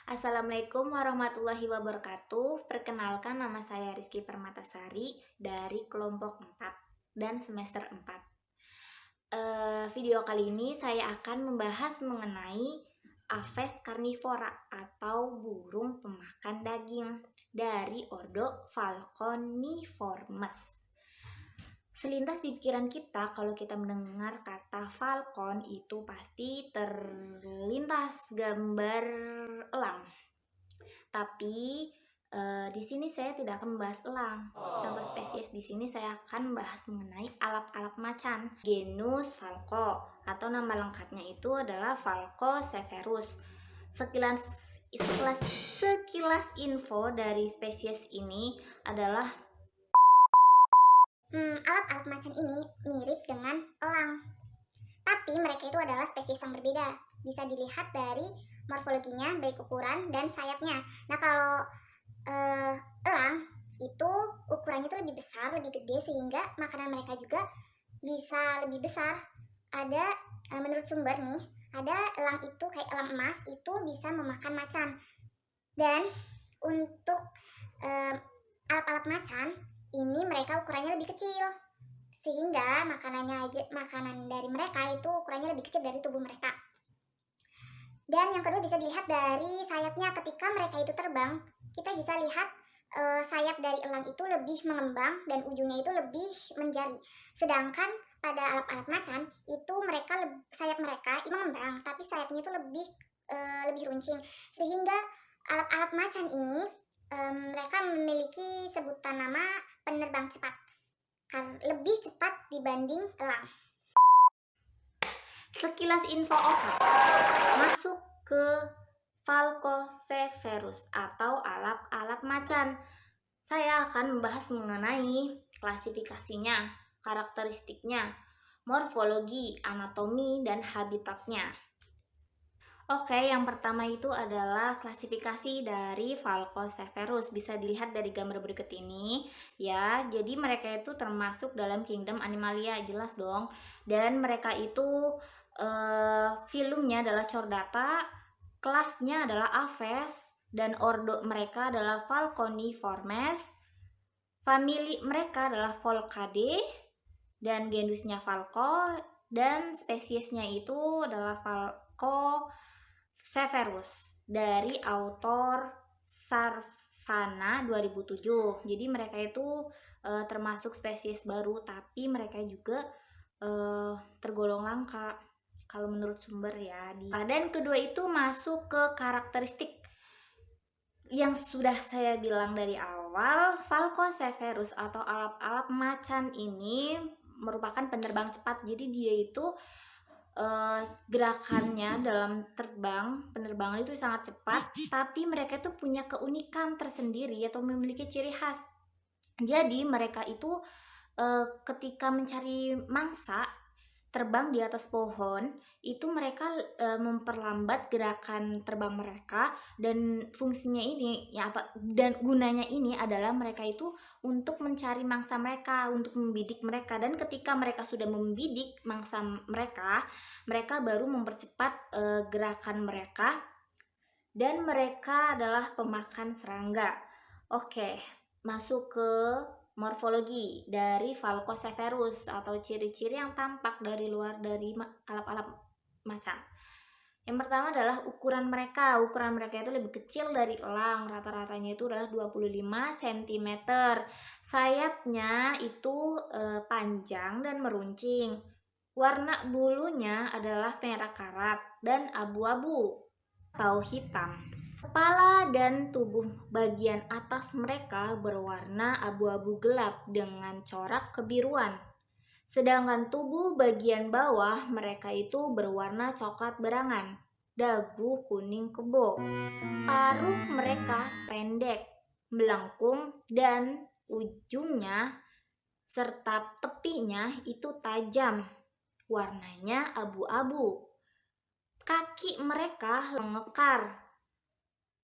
Assalamualaikum warahmatullahi wabarakatuh. Perkenalkan, nama saya Rizky Permatasari dari kelompok 4 dan semester 4. Video kali ini saya akan membahas mengenai Aves carnivora atau burung pemakan daging dari ordo Falconiformes. Selintas di pikiran kita kalau kita mendengar kata falcon itu pasti terlintas gambar elang. Tapi di sini saya tidak akan membahas elang. Contoh spesies di sini saya akan membahas mengenai alap-alap macan, genus Falco atau nama lengkapnya itu adalah Falcocephalus. Sekilas info dari spesies ini adalah Alat-alat macan ini mirip dengan elang, tapi mereka itu adalah spesies yang berbeda. Bisa dilihat dari morfologinya, baik ukuran dan sayapnya. Nah, kalau elang itu ukurannya itu lebih besar, lebih gede, sehingga makanan mereka juga bisa lebih besar. Ada menurut sumber nih, ada elang itu kayak elang emas itu bisa memakan macan. Dan untuk alat-alat macan ini mereka ukurannya lebih kecil, sehingga makanan dari mereka itu ukurannya lebih kecil dari tubuh mereka. Dan yang kedua bisa dilihat dari sayapnya. Ketika mereka itu terbang, kita bisa lihat sayap dari elang itu lebih mengembang dan ujungnya itu lebih menjari. Sedangkan pada alat-alat macan itu sayap mereka mengembang, tapi sayapnya itu lebih runcing, sehingga alat-alat macan ini mereka memiliki sebutan nama penerbang cepat, lebih cepat dibanding elang. Sekilas info masuk ke Falcocephalus atau alap-alap macan. Saya akan membahas mengenai klasifikasinya, karakteristiknya, morfologi, anatomi, dan habitatnya. Oke, yang pertama itu adalah klasifikasi dari Falcocephalus. Bisa dilihat dari gambar berikut ini ya. Jadi mereka itu termasuk dalam kingdom Animalia, jelas dong. Dan mereka itu filumnya adalah Chordata, kelasnya adalah Aves, dan ordo mereka adalah Falconiformes. Famili mereka adalah Volcae dan genusnya Falco, dan spesiesnya itu adalah Falcocephalus dari autor Sarvana 2007. Jadi mereka itu termasuk spesies baru, tapi mereka juga tergolong langka kalau menurut sumber ya. Dan kedua itu masuk ke karakteristik yang sudah saya bilang dari awal. Falcocephalus atau alap-alap macan ini merupakan penerbang cepat. Jadi dia itu gerakannya dalam penerbangan itu sangat cepat, tapi mereka itu punya keunikan tersendiri atau memiliki ciri khas. Jadi mereka itu ketika mencari mangsa terbang di atas pohon itu mereka memperlambat gerakan terbang mereka, dan fungsinya ini ya dan gunanya ini adalah mereka itu untuk mencari mangsa mereka, untuk membidik mereka, dan ketika mereka sudah membidik mangsa mereka baru mempercepat gerakan mereka, dan mereka adalah pemakan serangga. Oke, masuk ke morfologi dari Falcocephalus atau ciri-ciri yang tampak dari luar dari alap-alap macan. Yang pertama adalah ukuran mereka. Ukuran mereka itu lebih kecil dari elang. Rata-ratanya itu adalah 25 cm. Sayapnya itu panjang dan meruncing. Warna bulunya adalah merah karat dan abu-abu atau hitam. Kepala dan tubuh bagian atas mereka berwarna abu-abu gelap dengan corak kebiruan. Sedangkan tubuh bagian bawah mereka itu berwarna coklat berangan, dagu kuning kebo. Paruh mereka pendek, melengkung, dan ujungnya serta tepinya itu tajam. Warnanya abu-abu. Kaki mereka mengekar,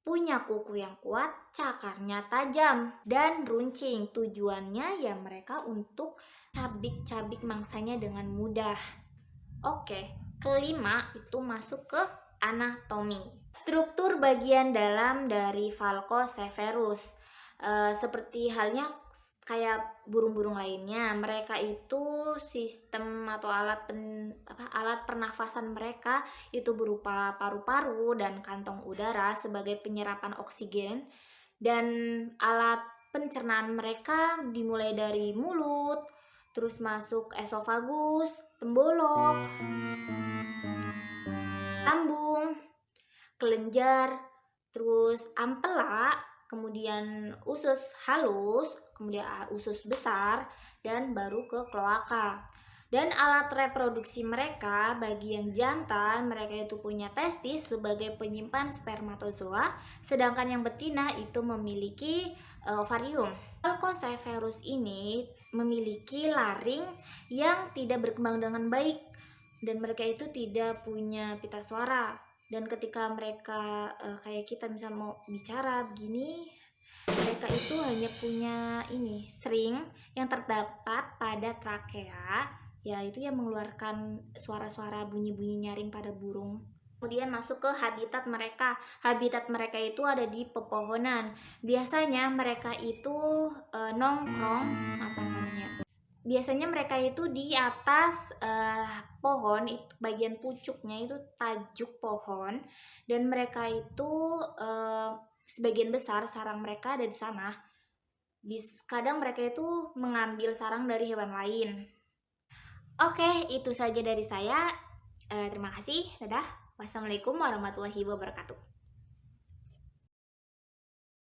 punya kuku yang kuat, cakarnya tajam dan runcing. Tujuannya ya mereka untuk cabik-cabik mangsanya dengan mudah. Oke, kelima itu masuk ke anatomi. Struktur bagian dalam dari Falcoseverus, seperti halnya kayak burung-burung lainnya, mereka itu sistem atau alat pernafasan mereka itu berupa paru-paru dan kantong udara sebagai penyerapan oksigen, dan alat pencernaan mereka dimulai dari mulut, terus masuk esofagus, tembolok, lambung, kelenjar, terus ampela, kemudian usus halus, kemudian usus besar, dan baru ke kloaka. Dan alat reproduksi mereka, bagi yang jantan, mereka itu punya testis sebagai penyimpan spermatozoa, sedangkan yang betina itu memiliki ovarium. Falcoseverus ini memiliki laring yang tidak berkembang dengan baik, dan mereka itu tidak punya pita suara. Dan ketika mereka kayak kita misal mau bicara begini, mereka itu hanya punya ini string yang terdapat pada trakea, yaitu yang mengeluarkan suara-suara bunyi-bunyi nyaring pada burung. Kemudian masuk ke habitat mereka. Habitat mereka itu ada di pepohonan. Biasanya mereka itu nongkrong biasanya mereka itu di atas pohon, bagian pucuknya itu tajuk pohon, dan mereka itu sebagian besar sarang mereka ada di sana. Kadang mereka itu mengambil sarang dari hewan lain. Oke, itu saja dari saya. Terima kasih. Dadah. Wassalamualaikum warahmatullahi wabarakatuh.